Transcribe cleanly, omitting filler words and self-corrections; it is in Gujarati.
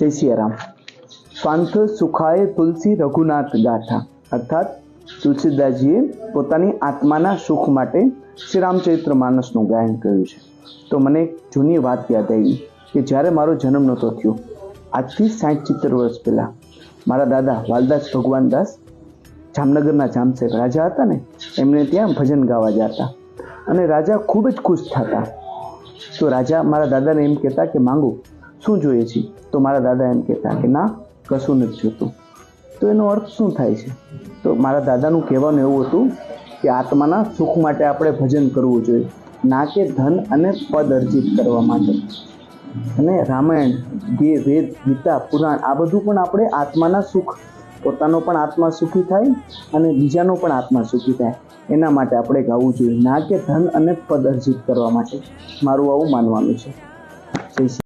જય સિયારામ। સ્વાંત સુખાય તુલસી રઘુનાથ ગાથા, અર્થાત તુલસીદાસજીએ પોતાની આત્માના સુખ માટે શ્રી રામચરિત્ર માનસનું ગાયન કર્યું છે। તો મને એક જૂની વાત યાદ આવી કે જ્યારે મારો જન્મ નહોતો થયો, આજથી 60-70 વર્ષ પહેલાં મારા દાદા વાલદાસ ભગવાનદાસ જામનગરના જામસેર રાજા હતા ને, એમને ત્યાં ભજન ગાવા જતા અને રાજા ખૂબ જ ખુશ થતા। તો રાજા મારા દાદાને એમ કહેતા કે માંગુ શું જોઈએ છે? તો મારા દાદા એમ કહેતા કે ના, કશું નથી જોતું। તો એનો અર્થ શું થાય છે? તો મારા દાદાનું કહેવાનું એવું હતું કે આત્માના સુખ માટે આપણે ભજન કરવું જોઈએ, ના કે ધન અને પદ અર્જિત કરવા માટે। અને રામાયણ, વેદ, ગીતા, પુરાણ આ બધું પણ આપણે આત્માના સુખ, પોતાનો પણ આત્મા સુખી થાય અને બીજાનો પણ આત્મા સુખી થાય એના માટે આપણે ગાવું જોઈએ, ના કે ધન અને પદ અર્જિત કરવા માટે। મારું આવું માનવાનું છે। જય શ્રી